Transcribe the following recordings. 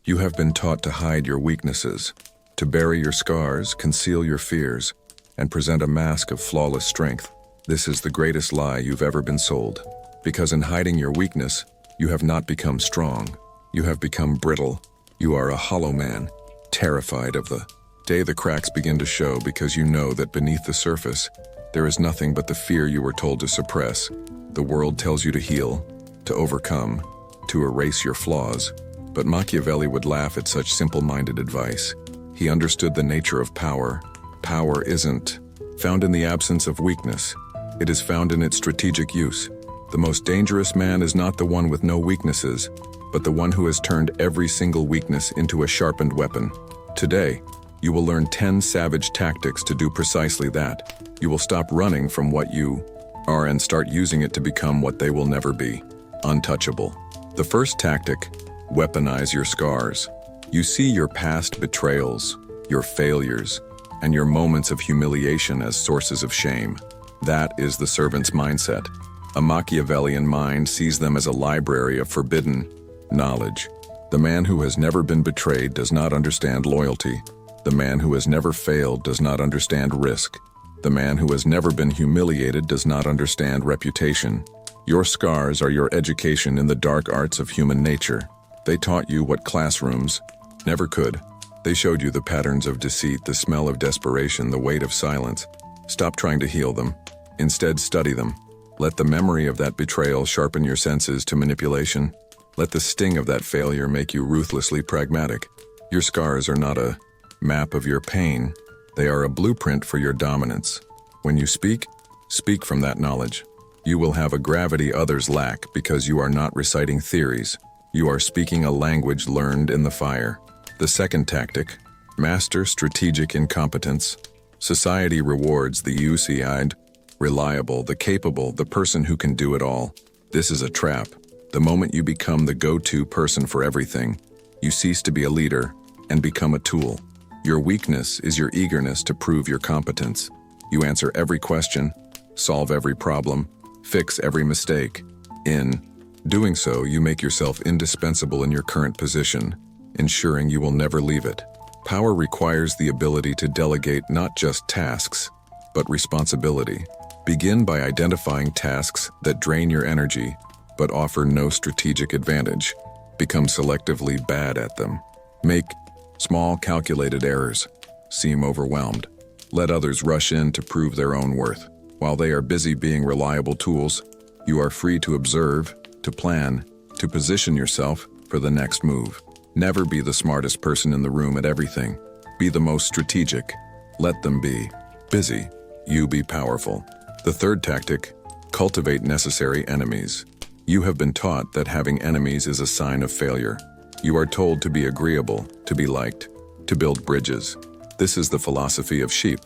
You have been taught to hide your weaknesses, to bury your scars, conceal your fears, and present a mask of flawless strength. This is the greatest lie you've ever been sold. Because in hiding your weakness, you have not become strong. You have become brittle. You are a hollow man, terrified of the day the cracks begin to show, because you know that beneath the surface, there is nothing but the fear you were told to suppress. The world tells you to heal, to overcome, to erase your flaws. But Machiavelli would laugh at such simple-minded advice. He understood the nature of power. Power isn't found in the absence of weakness. It is found in its strategic use. The most dangerous man is not the one with no weaknesses, but the one who has turned every single weakness into a sharpened weapon. Today, you will learn 10 savage tactics to do precisely that. You will stop running from what you are and start using it to become what they will never be: untouchable. The first tactic: weaponize your scars. You see your past betrayals, your failures, and your moments of humiliation as sources of shame. That is the servant's mindset. A Machiavellian mind sees them as a library of forbidden knowledge. The man who has never been betrayed does not understand loyalty. The man who has never failed does not understand risk. The man who has never been humiliated does not understand reputation. Your scars are your education in the dark arts of human nature. They taught you what classrooms never could. They showed you the patterns of deceit, the smell of desperation, the weight of silence. Stop trying to heal them. Instead, study them. Let the memory of that betrayal sharpen your senses to manipulation. Let the sting of that failure make you ruthlessly pragmatic. Your scars are not a map of your pain. They are a blueprint for your dominance. When you speak, speak from that knowledge. You will have a gravity others lack because you are not reciting theories. You are speaking a language learned in the fire. The second tactic: master strategic incompetence. Society rewards the UCI'd, reliable, the capable, the person who can do it all. This is a trap. The moment you become the go-to person for everything, you cease to be a leader and become a tool. Your weakness is your eagerness to prove your competence. You answer every question, solve every problem, fix every mistake. In doing so, you make yourself indispensable in your current position, ensuring you will never leave it. Power requires the ability to delegate not just tasks, but responsibility. Begin by identifying tasks that drain your energy, but offer no strategic advantage. Become selectively bad at them. Make small, calculated errors. Seem overwhelmed. Let others rush in to prove their own worth. While they are busy being reliable tools, you are free to observe, to plan, to position yourself for the next move. Never be the smartest person in the room at everything. Be the most strategic. Let them be busy. You be powerful. The third tactic: cultivate necessary enemies. You have been taught that having enemies is a sign of failure. You are told to be agreeable, to be liked, to build bridges. This is the philosophy of sheep.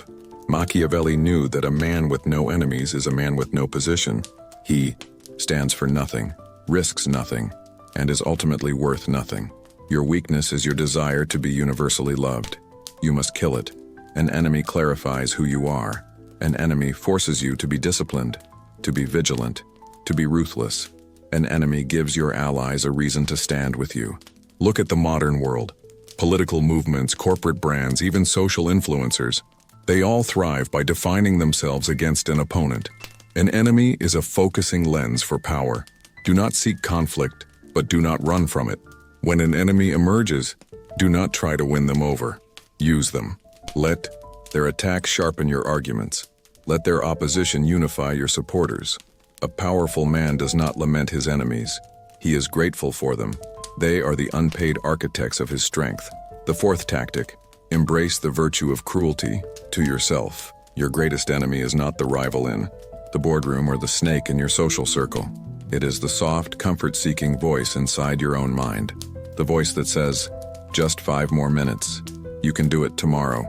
Machiavelli knew that a man with no enemies is a man with no position. He stands for nothing, risks nothing, and is ultimately worth nothing. Your weakness is your desire to be universally loved. You must kill it. An enemy clarifies who you are. An enemy forces you to be disciplined, to be vigilant, to be ruthless. An enemy gives your allies a reason to stand with you. Look at the modern world. Political movements, corporate brands, even social influencers. They all thrive by defining themselves against an opponent. An enemy is a focusing lens for power. Do not seek conflict, but do not run from it. When an enemy emerges, do not try to win them over. Use them. Let their attacks sharpen your arguments. Let their opposition unify your supporters. A powerful man does not lament his enemies. He is grateful for them. They are the unpaid architects of his strength. The fourth tactic: embrace the virtue of cruelty to yourself. Your greatest enemy is not the rival in the boardroom or the snake in your social circle. It is the soft, comfort-seeking voice inside your own mind. The voice that says, just 5 more minutes. You can do it tomorrow.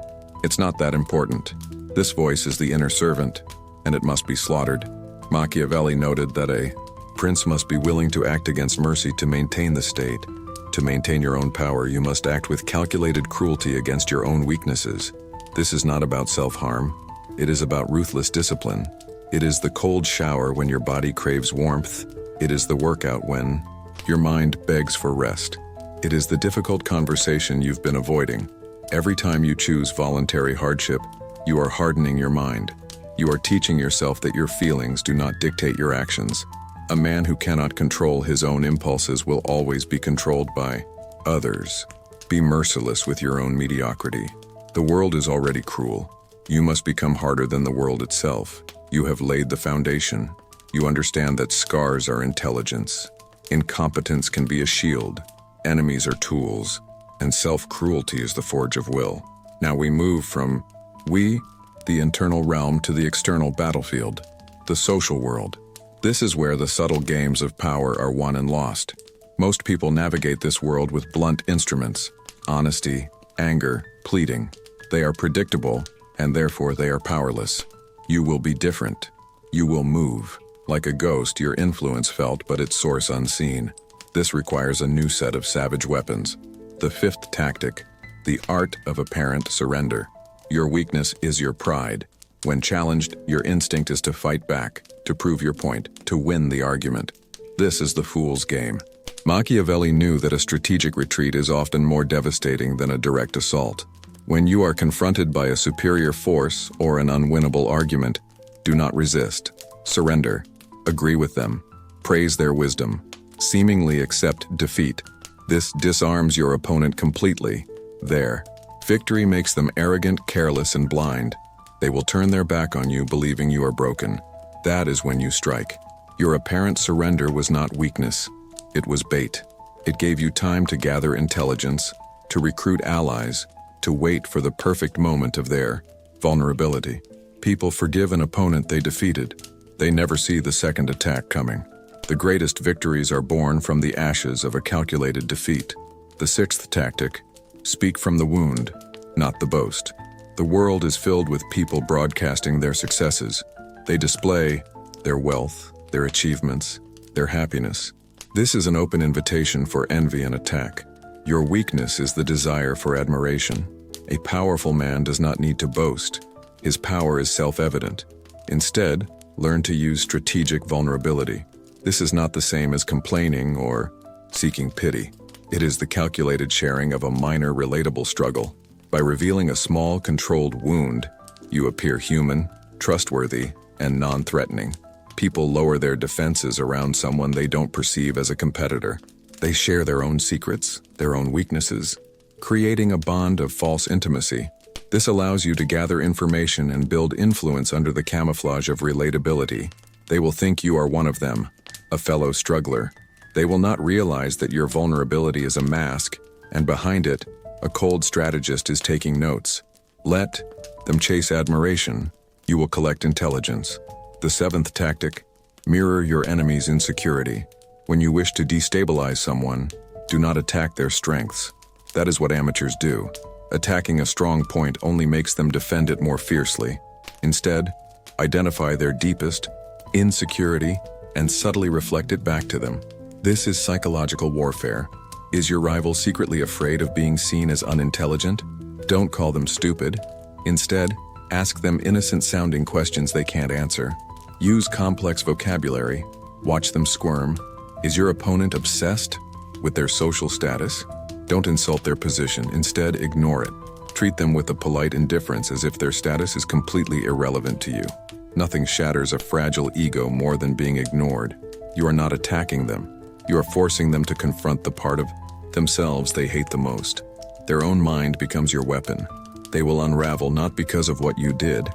It's not that important. This voice is the inner servant, and it must be slaughtered. Machiavelli noted that a prince must be willing to act against mercy to maintain the state. To maintain your own power, you must act with calculated cruelty against your own weaknesses. This is not about self-harm. It is about ruthless discipline. It is the cold shower when your body craves warmth. It is the workout when your mind begs for rest. It is the difficult conversation you've been avoiding. Every time you choose voluntary hardship, you are hardening your mind. You are teaching yourself that your feelings do not dictate your actions. A man who cannot control his own impulses will always be controlled by others. Be merciless with your own mediocrity. The world is already cruel. You must become harder than the world itself. You have laid the foundation. You understand that scars are intelligence. Incompetence can be a shield. Enemies are tools. And self-cruelty is the forge of will. Now we move from we, the internal realm, to the external battlefield, the social world. This is where the subtle games of power are won and lost. Most people navigate this world with blunt instruments: honesty, anger, pleading. They are predictable, and therefore they are powerless. You will be different. You will move. Like a ghost, your influence felt, but its source unseen. This requires a new set of savage weapons. The fifth tactic, the art of apparent surrender. Your weakness is your pride. When challenged, your instinct is to fight back, to prove your point, to win the argument. This is the fool's game. Machiavelli knew that a strategic retreat is often more devastating than a direct assault. When you are confronted by a superior force or an unwinnable argument, do not resist. Surrender. Agree with them. Praise their wisdom. Seemingly accept defeat. This disarms your opponent completely. There. Victory makes them arrogant, careless, and blind. They will turn their back on you, believing you are broken. That is when you strike. Your apparent surrender was not weakness. It was bait. It gave you time to gather intelligence, to recruit allies, to wait for the perfect moment of their vulnerability. People forgive an opponent they defeated. They never see the second attack coming. The greatest victories are born from the ashes of a calculated defeat. The sixth tactic, speak from the wound, not the boast. The world is filled with people broadcasting their successes. They display their wealth, their achievements, their happiness. This is an open invitation for envy and attack. Your weakness is the desire for admiration. A powerful man does not need to boast. His power is self-evident. Instead, learn to use strategic vulnerability. This is not the same as complaining or seeking pity. It is the calculated sharing of a minor relatable struggle. By revealing a small, controlled wound, you appear human, trustworthy, and non-threatening. People lower their defenses around someone they don't perceive as a competitor. They share their own secrets, their own weaknesses, creating a bond of false intimacy. This allows you to gather information and build influence under the camouflage of relatability. They will think you are one of them, a fellow struggler. They will not realize that your vulnerability is a mask, and behind it, a cold strategist is taking notes. Let them chase admiration. You will collect intelligence. The seventh tactic, mirror your enemy's insecurity. When you wish to destabilize someone, do not attack their strengths. That is what amateurs do. Attacking a strong point only makes them defend it more fiercely. Instead, identify their deepest insecurity and subtly reflect it back to them. This is psychological warfare. Is your rival secretly afraid of being seen as unintelligent? Don't call them stupid. Instead, ask them innocent-sounding questions they can't answer. Use complex vocabulary. Watch them squirm. Is your opponent obsessed with their social status? Don't insult their position. Instead, ignore it. Treat them with a polite indifference as if their status is completely irrelevant to you. Nothing shatters a fragile ego more than being ignored. You are not attacking them. You are forcing them to confront the part of themselves they hate the most. Their own mind becomes your weapon. They will unravel not because of what you did,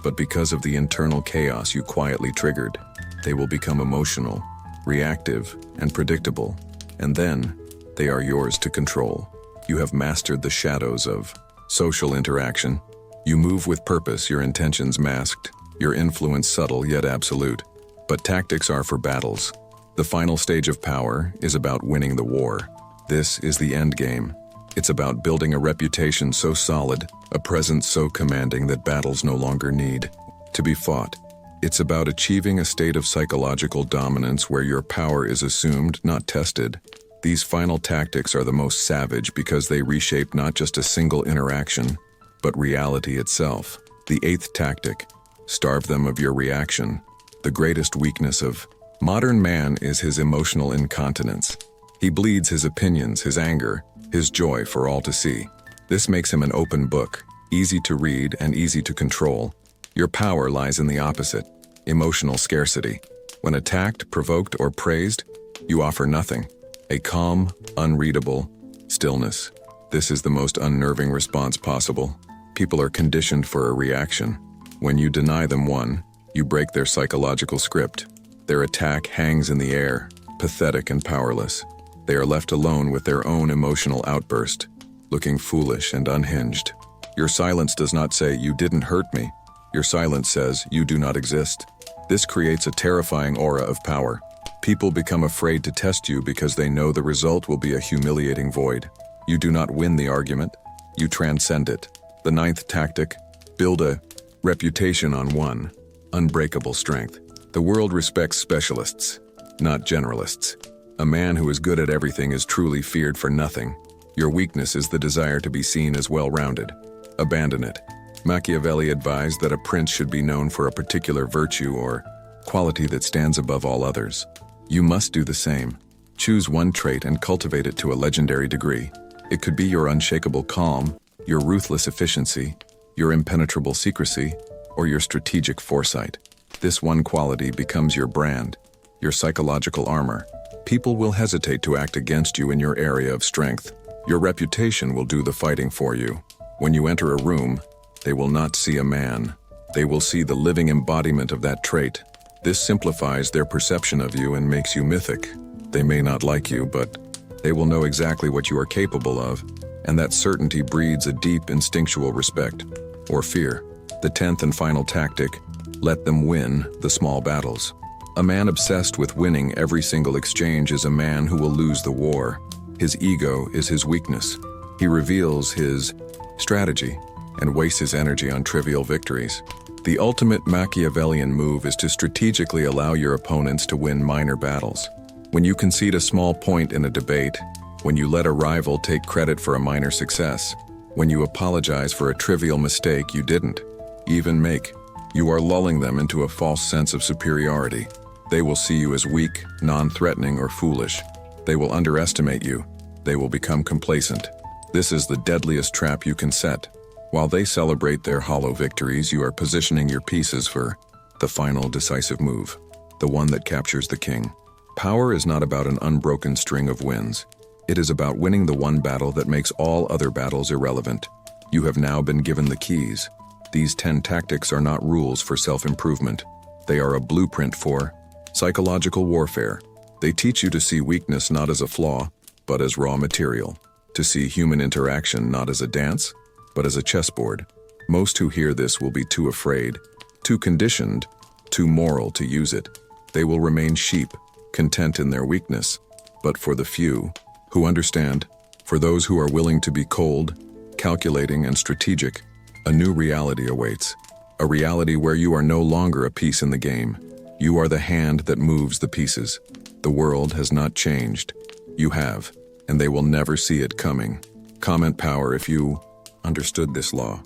but because of the internal chaos you quietly triggered. They will become emotional, reactive, and predictable, and then they are yours to control. You have mastered the shadows of social interaction. You move with purpose, your intentions masked, your influence subtle yet absolute. But tactics are for battles. The final stage of power is about winning the war. This is the end game. It's about building a reputation so solid, a presence so commanding that battles no longer need to be fought. It's about achieving a state of psychological dominance where your power is assumed, not tested. These final tactics are the most savage because they reshape not just a single interaction, but reality itself. The eighth tactic, starve them of your reaction. The greatest weakness of modern man is his emotional incontinence. He bleeds his opinions, his anger, his joy for all to see. This makes him an open book, easy to read and easy to control. Your power lies in the opposite, emotional scarcity. When attacked, provoked, or praised, you offer nothing. A calm, unreadable stillness. This is the most unnerving response possible. People are conditioned for a reaction. When you deny them one, you break their psychological script. Their attack hangs in the air, pathetic and powerless. They are left alone with their own emotional outburst, looking foolish and unhinged. Your silence does not say, "You didn't hurt me." Your silence says, "You do not exist." This creates a terrifying aura of power. People become afraid to test you because they know the result will be a humiliating void. You do not win the argument, you transcend it. The ninth tactic, build a reputation on one, unbreakable strength. The world respects specialists, not generalists. A man who is good at everything is truly feared for nothing. Your weakness is the desire to be seen as well-rounded. Abandon it. Machiavelli advised that a prince should be known for a particular virtue or quality that stands above all others. You must do the same. Choose one trait and cultivate it to a legendary degree. It could be your unshakable calm, your ruthless efficiency, your impenetrable secrecy, or your strategic foresight. This one quality becomes your brand, your psychological armor. People will hesitate to act against you in your area of strength. Your reputation will do the fighting for you. When you enter a room, they will not see a man. They will see the living embodiment of that trait. This simplifies their perception of you and makes you mythic. They may not like you, but they will know exactly what you are capable of, and that certainty breeds a deep instinctual respect, or fear. The 10th and final tactic, let them win the small battles. A man obsessed with winning every single exchange is a man who will lose the war. His ego is his weakness. He reveals his strategy and wastes his energy on trivial victories. The ultimate Machiavellian move is to strategically allow your opponents to win minor battles. When you concede a small point in a debate, when you let a rival take credit for a minor success, when you apologize for a trivial mistake you didn't even make, you are lulling them into a false sense of superiority. They will see you as weak, non-threatening, or foolish. They will underestimate you. They will become complacent. This is the deadliest trap you can set. While they celebrate their hollow victories, you are positioning your pieces for the final decisive move, the one that captures the king. Power is not about an unbroken string of wins. It is about winning the one battle that makes all other battles irrelevant. You have now been given the keys. These 10 tactics are not rules for self-improvement. They are a blueprint for psychological warfare. They teach you to see weakness not as a flaw, but as raw material. To see human interaction not as a dance, but as a chessboard. Most who hear this will be too afraid, too conditioned, too moral to use it. They will remain sheep, content in their weakness. But for the few who understand, for those who are willing to be cold, calculating, and strategic, a new reality awaits. A reality where you are no longer a piece in the game. You are the hand that moves the pieces. The world has not changed. You have, and they will never see it coming. Comment power if you understood this law.